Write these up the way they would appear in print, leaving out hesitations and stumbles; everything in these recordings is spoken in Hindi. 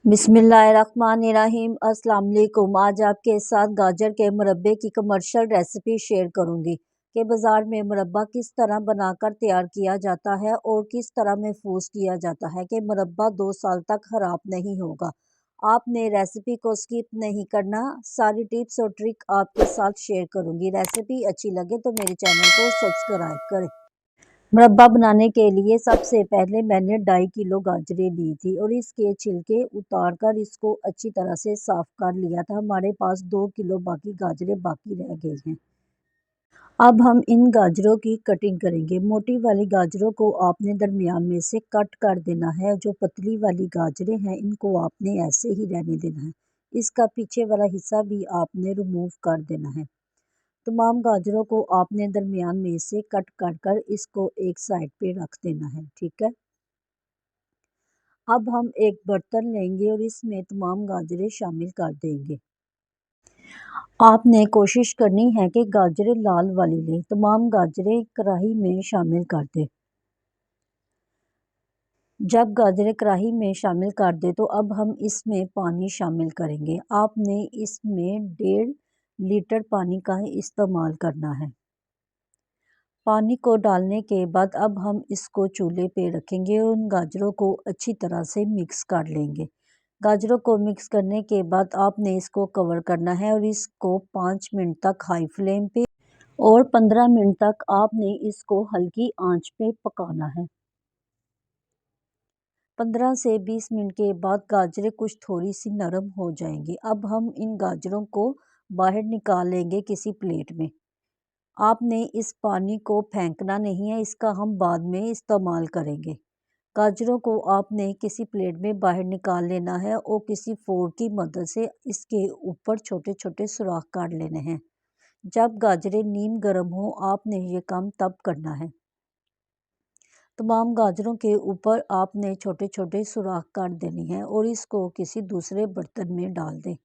बिस्मिल्लाहिर्रहमानिर्रहीम। अस्सलाम वालेकुम। आज आपके साथ गाजर के मुरब्बे की कमर्शियल रेसिपी शेयर करूंगी कि बाज़ार में मुरब्बा किस तरह बनाकर तैयार किया जाता है और किस तरह महफूज किया जाता है कि मुरब्बा 2 साल तक ख़राब नहीं होगा। आपने रेसिपी को स्किप नहीं करना, सारी टिप्स और ट्रिक आपके साथ शेयर करूंगी। रेसिपी अच्छी लगे तो मेरे चैनल को सब्सक्राइब करें। मुरब्बा बनाने के लिए सबसे पहले मैंने 2.5 किलो गाजरें ली थी और इसके छिलके उतार कर इसको अच्छी तरह से साफ़ कर लिया था। हमारे पास 2 किलो बाकी गाजरें बाकी रह गई हैं। अब हम इन गाजरों की कटिंग करेंगे। मोटी वाली गाजरों को आपने दरमियान में से कट कर देना है। जो पतली वाली गाजरें हैं इनको आपने ऐसे ही रहने देना है। इसका पीछे वाला हिस्सा भी आपने रिमूव कर देना है। तमाम गाजरों को आपने दरमियान में से कट कर कर इसको एक साइड पे रख देना है। ठीक है। अब हम एक बर्तन लेंगे और इसमें तमाम गाजरें शामिल कर देंगे। आपने कोशिश करनी है कि गाजरें लाल वाली लें। तमाम गाजरें कढ़ाई में शामिल कर दें। जब गाजरें कढ़ाई में शामिल कर दे तो अब हम इसमें पानी शामिल करेंगे। आपने इसमें 1.5 लीटर पानी का इस्तेमाल करना है। पानी को डालने के बाद अब हम इसको चूल्हे पे रखेंगे और उन गाजरों को अच्छी तरह से मिक्स कर लेंगे। गाजरों को मिक्स करने के बाद आपने इसको कवर करना है और इसको 5 मिनट तक हाई फ्लेम पे और 15 मिनट तक आपने इसको हल्की आंच पे पकाना है। 15 से 20 मिनट के बाद गाजरें कुछ थोड़ी सी नरम हो जाएंगी। अब हम इन गाजरों को बाहर निकाल लेंगे किसी प्लेट में। आपने इस पानी को फेंकना नहीं है, इसका हम बाद में इस्तेमाल करेंगे। गाजरों को आपने किसी प्लेट में बाहर निकाल लेना है और किसी फोर्क की मदद से इसके ऊपर छोटे छोटे सुराख कर लेने हैं। जब गाजरें नीम गर्म हो आपने ये काम तब करना है। तमाम गाजरों के ऊपर आपने छोटे छोटे सुराख कर देने हैं और इसको किसी दूसरे बर्तन में डाल दें।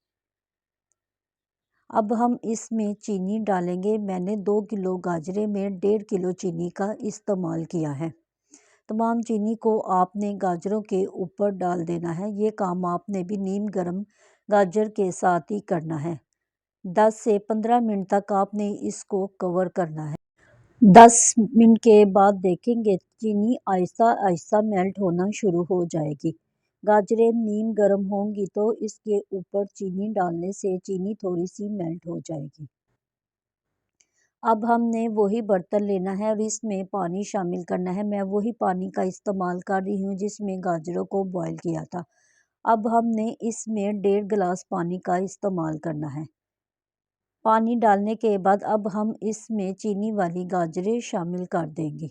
अब हम इसमें चीनी डालेंगे। मैंने 2 किलो गाजरे में 1.5 किलो चीनी का इस्तेमाल किया है। तमाम चीनी को आपने गाजरों के ऊपर डाल देना है। ये काम आपने भी नीम गर्म गाजर के साथ ही करना है। 10 से 15 मिनट तक आपने इसको कवर करना है। 10 मिनट के बाद देखेंगे चीनी आहिस्ता आहिस्ता मेल्ट होना शुरू हो जाएगी। गाजरें नीम गर्म होंगी तो इसके ऊपर चीनी डालने से चीनी थोड़ी सी मेल्ट हो जाएगी। अब हमने वही बर्तन लेना है और इसमें पानी शामिल करना है। मैं वही पानी का इस्तेमाल कर रही हूँ जिसमें गाजरों को बॉईल किया था। अब हमने इसमें 1.5 गिलास पानी का इस्तेमाल करना है। पानी डालने के बाद अब हम इसमें चीनी वाली गाजरें शामिल कर देंगे।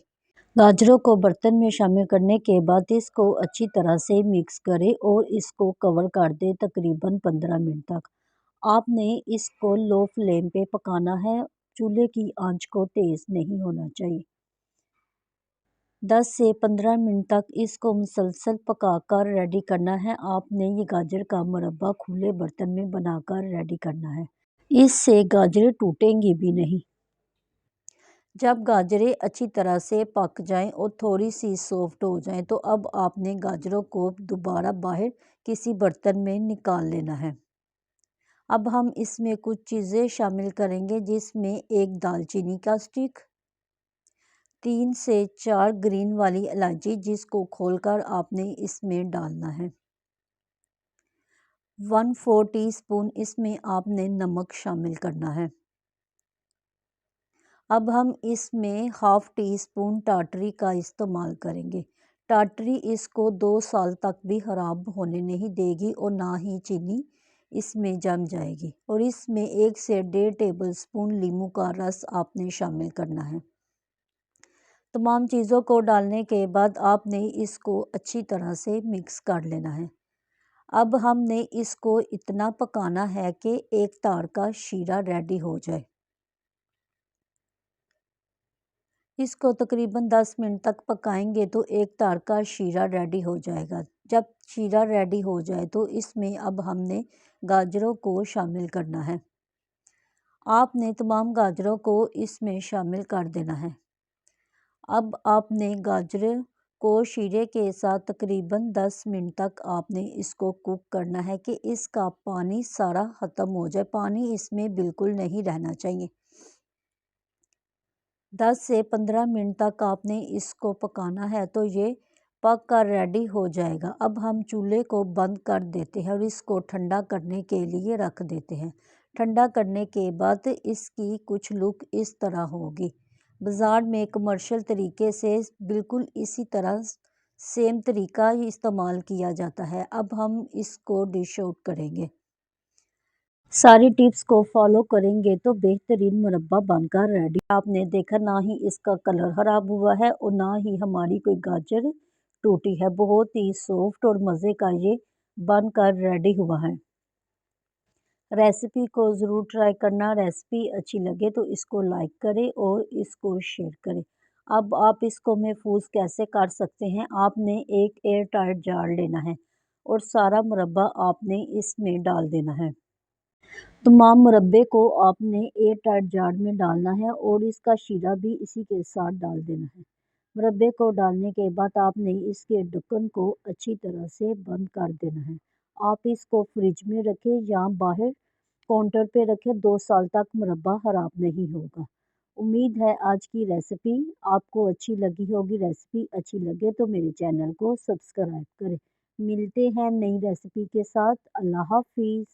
गाजरों को बर्तन में शामिल करने के बाद इसको अच्छी तरह से मिक्स करें और इसको कवर कर दें तकरीबन 15 मिनट तक। आपने इसको लो फ्लेम पे पकाना है। चूल्हे की आंच को तेज़ नहीं होना चाहिए। 10 से 15 मिनट तक इसको मुसलसल पकाकर रेडी करना है। आपने ये गाजर का मुरब्बा खुले बर्तन में बनाकर रेडी करना है। इससे गाजरें टूटेंगी भी नहीं। जब गाजरें अच्छी तरह से पक जाएं और थोड़ी सी सॉफ्ट हो जाएं तो अब आपने गाजरों को दोबारा बाहर किसी बर्तन में निकाल लेना है। अब हम इसमें कुछ चीज़ें शामिल करेंगे जिसमें एक दालचीनी का स्टिक, 3 से 4 ग्रीन वाली इलायची जिसको खोलकर आपने इसमें डालना है। 1/4 टीस्पून इसमें आपने नमक शामिल करना है। अब हम इसमें हाफ़ टी स्पून टाटरी का इस्तेमाल करेंगे। टाटरी इसको 2 साल तक भी ख़राब होने नहीं देगी और ना ही चीनी इसमें जम जाएगी। और इसमें 1 से 1.5 टेबलस्पून नींबू का रस आपने शामिल करना है। तमाम चीज़ों को डालने के बाद आपने इसको अच्छी तरह से मिक्स कर लेना है। अब हमने इसको इतना पकाना है कि एक तार का शीरा रेडी हो जाए। इसको तकरीबन 10 मिनट तक पकाएंगे तो एक तार का शीरा रेडी हो जाएगा। जब शीरा रेडी हो जाए तो इसमें अब हमने गाजरों को शामिल करना है। आपने तमाम गाजरों को इसमें शामिल कर देना है। अब आपने गाजरों को शीरे के साथ तकरीबन 10 मिनट तक आपने इसको कुक करना है कि इसका पानी सारा ख़त्म हो जाए। पानी इसमें बिल्कुल नहीं रहना चाहिए। 10 से 15 मिनट तक आपने इसको पकाना है तो ये पक कर रेडी हो जाएगा। अब हम चूल्हे को बंद कर देते हैं और इसको ठंडा करने के लिए रख देते हैं। ठंडा करने के बाद इसकी कुछ लुक इस तरह होगी। बाज़ार में कमर्शियल तरीके से बिल्कुल इसी तरह सेम तरीका ही इस्तेमाल किया जाता है। अब हम इसको डिश आउट करेंगे। सारी टिप्स को फॉलो करेंगे तो बेहतरीन मुरब्बा बनकर रेडी। आपने देखा ना ही इसका कलर ख़राब हुआ है और ना ही हमारी कोई गाजर टूटी है। बहुत ही सॉफ्ट और मज़े का ये बनकर रेडी हुआ है। रेसिपी को ज़रूर ट्राई करना। रेसिपी अच्छी लगे तो इसको लाइक करें और इसको शेयर करें। अब आप इसको महफूज कैसे कर सकते हैं, आपने एक एयर टाइट जार लेना है और सारा मुरब्बा आपने इसमें डाल देना है। तमाम मुरब्बे को आपने एयर टाइट जार में डालना है और इसका शीरा भी इसी के साथ डाल देना है। मुरब्बे को डालने के बाद आपने इसके ढक्कन को अच्छी तरह से बंद कर देना है। आप इसको फ्रिज में रखें या बाहर काउंटर पे रखें, 2 साल तक मुरब्बा ख़राब नहीं होगा। उम्मीद है आज की रेसिपी आपको अच्छी लगी होगी। रेसिपी अच्छी लगे तो मेरे चैनल को सब्सक्राइब करें। मिलते हैं नई रेसिपी के साथ। अल्लाह हाफिज़।